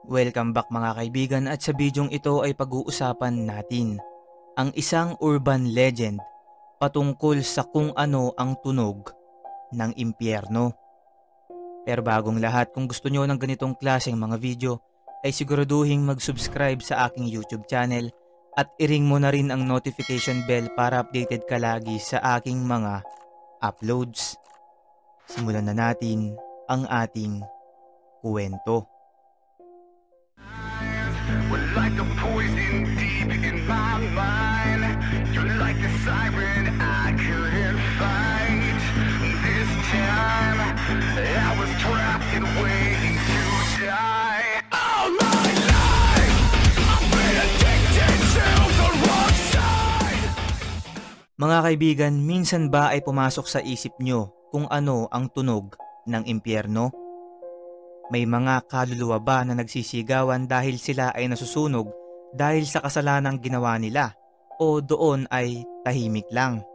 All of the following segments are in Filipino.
Welcome back mga kaibigan at sa bidyong ito ay pag-uusapan natin ang isang urban legend patungkol sa kung ano ang tunog ng impyerno. Pero bagong lahat, kung gusto nyo ng ganitong klaseng mga video ay siguraduhin mag-subscribe sa aking YouTube channel at i-ring mo na rin ang notification bell para updated ka lagi sa aking mga uploads. Simulan na natin ang ating kwento. Like a poison deep in my mind. You're like a siren I couldn't fight. This time I was trapped and waiting to die. All my life I've been addicted to the wrong side. Mga kaibigan, minsan ba ay pumasok sa isip nyo kung ano ang tunog ng impyerno? May mga kaluluwa ba na nagsisigawan dahil sila ay nasusunog dahil sa kasalanang ginawa nila o doon ay tahimik lang?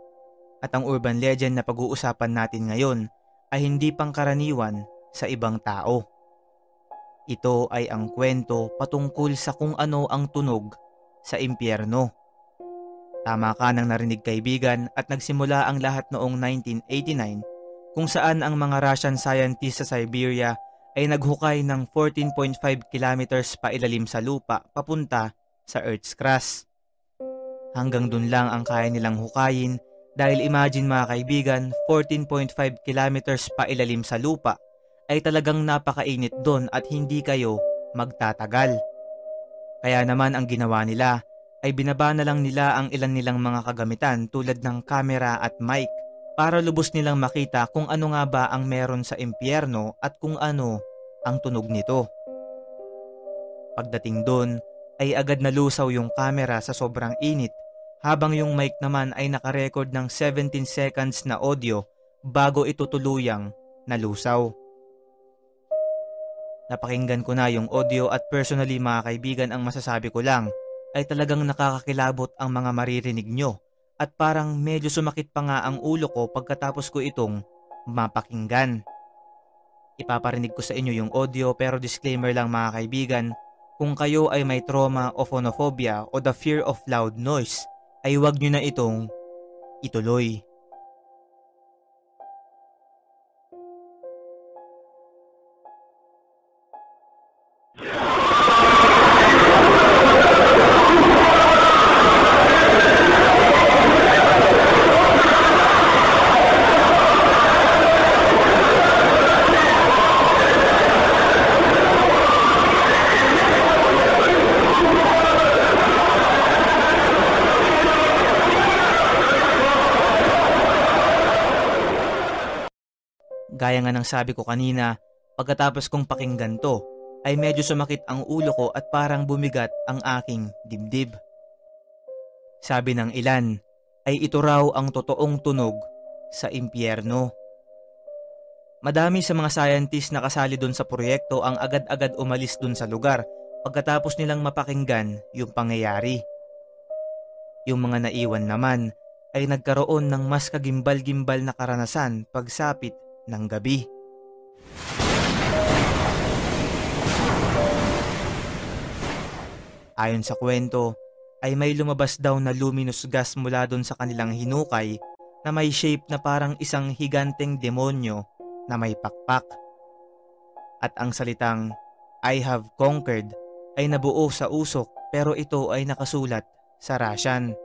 At ang urban legend na pag-uusapan natin ngayon ay hindi pangkaraniwan sa ibang tao. Ito ay ang kwento patungkol sa kung ano ang tunog sa impyerno. Tama ka nang narinig kaibigan, at nagsimula ang lahat noong 1989 kung saan ang mga Russian scientists sa Siberia ay naghukay ng 14.5 kilometers pailalim sa lupa papunta sa Earth's crust. Hanggang dun lang ang kaya nilang hukayin dahil imagine mga kaibigan, 14.5 kilometers pailalim sa lupa ay talagang napakainit dun at hindi kayo magtatagal. Kaya naman ang ginawa nila ay binaba na lang nila ang ilan nilang mga kagamitan tulad ng camera at mic para lubos nilang makita kung ano nga ba ang meron sa impyerno at kung ano ang tunog nito. Pagdating doon ay agad nalusaw yung camera sa sobrang init, habang yung mic naman ay nakarecord ng 17 seconds na audio bago ito tuluyang nalusaw. Napakinggan ko na yung audio at personally mga kaibigan, ang masasabi ko lang ay talagang nakakakilabot ang mga maririnig nyo. At parang medyo sumakit pa nga ang ulo ko pagkatapos ko itong mapakinggan. Ipaparinig ko sa inyo yung audio, pero disclaimer lang mga kaibigan, kung kayo ay may trauma o phonophobia o the fear of loud noise, ay huwag nyo na itong ituloy. Gaya nga ng sabi ko kanina, pagkatapos kong pakinggan to, ay medyo sumakit ang ulo ko at parang bumigat ang aking dibdib. Sabi ng ilan, ay ito raw ang totoong tunog sa impyerno. Madami sa mga scientist na kasali dun sa proyekto ang agad-agad umalis dun sa lugar pagkatapos nilang mapakinggan yung pangyayari. Yung mga naiwan naman ay nagkaroon ng mas kagimbal-gimbal na karanasan pagsapit ng gabi. Ayon sa kwento, ay may lumabas daw na luminous gas mula doon sa kanilang hinukay na may shape na parang isang higanteng demonyo na may pakpak. At ang salitang "I have conquered" ay nabuo sa usok, pero ito ay nakasulat sa Russian.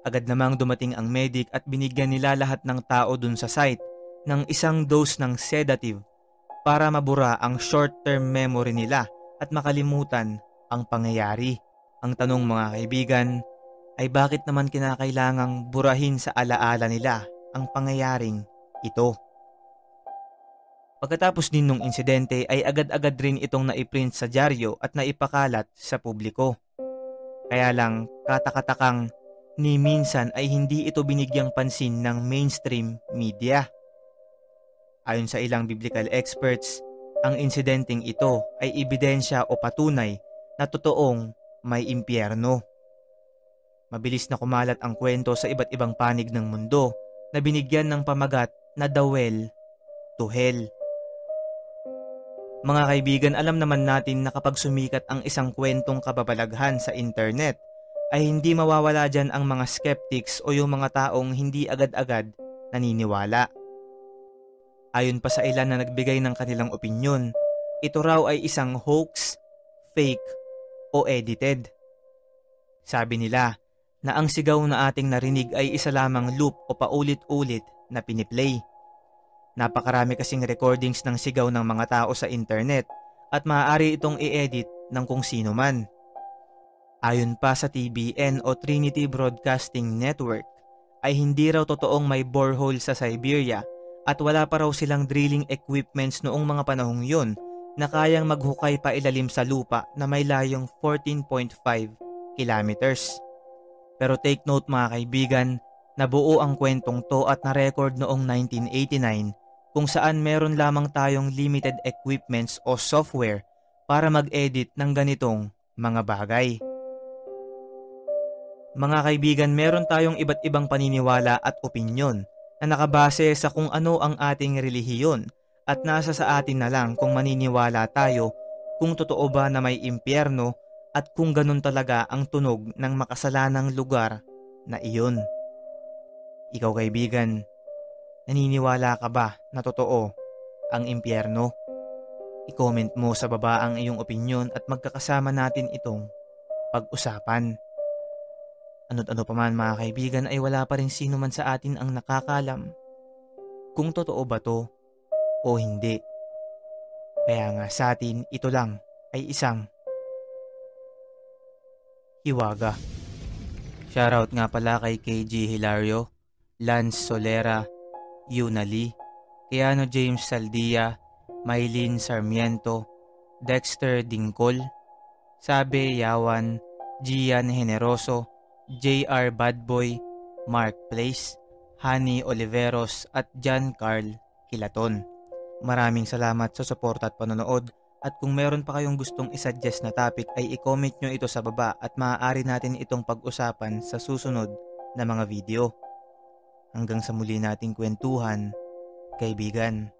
Agad namang dumating ang medic at binigyan nila lahat ng tao dun sa site ng isang dose ng sedative para mabura ang short-term memory nila at makalimutan ang pangyayari. Ang tanong mga kaibigan ay bakit naman kinakailangang burahin sa alaala nila ang pangyayaring ito? Pagkatapos din nung insidente ay agad-agad rin itong naiprint sa dyaryo at naipakalat sa publiko. Kaya lang katakatakang ni minsan ay hindi ito binigyang pansin ng mainstream media. Ayon sa ilang biblical experts, ang insidenteng ito ay ebidensya o patunay na totoong may impyerno. Mabilis na kumalat ang kwento sa iba't ibang panig ng mundo na binigyan ng pamagat na The Well to Hell. Mga kaibigan, alam naman natin na kapag sumikat ang isang kwentong kababalaghan sa internet, ay hindi mawawala dyan ang mga skeptics o yung mga taong hindi agad-agad naniniwala. Ayon pa sa ilan na nagbigay ng kanilang opinyon, ito raw ay isang hoax, fake o edited. Sabi nila na ang sigaw na ating narinig ay isa lamang loop o paulit-ulit na piniplay. Napakarami kasing recordings ng sigaw ng mga tao sa internet at maaari itong i-edit ng kung sino man. Ayon pa sa TBN o Trinity Broadcasting Network, ay hindi raw totoong may borehole sa Siberia at wala pa raw silang drilling equipments noong mga panahong yun na kayang maghukay pa ilalim sa lupa na may layong 14.5 kilometers. Pero take note mga kaibigan, nabuo ang kwentong to at na-record noong 1989 kung saan meron lamang tayong limited equipments o software para mag-edit ng ganitong mga bagay. Mga kaibigan, meron tayong iba't ibang paniniwala at opinyon na nakabase sa kung ano ang ating relihiyon at nasa sa atin na lang kung maniniwala tayo kung totoo ba na may impyerno at kung ganun talaga ang tunog ng makasalanang lugar na iyon. Ikaw kaibigan, naniniwala ka ba na totoo ang impyerno? I-comment mo sa baba ang iyong opinyon at magkakasama natin itong pag-usapan. Ano't ano pa man mga kaibigan ay wala pa rin sino man sa atin ang nakakalam kung totoo ba to o hindi. Kaya nga sa atin ito lang ay isang hiwaga. Shoutout nga pala kay KG Hilario, Lance Solera, Yuna Lee, Keanu James Saldia, Maylin Sarmiento, Dexter Dingkol, Sabe Yawan, Gian Generoso, JR Badboy, Mark Place, Hani Oliveros at John Carl Hilaton. Maraming salamat sa suporta at panonood at kung meron pa kayong gustong isuggest na topic ay i-comment nyo ito sa baba at maaari natin itong pag-usapan sa susunod na mga video. Hanggang sa muli nating kwentuhan, kaibigan.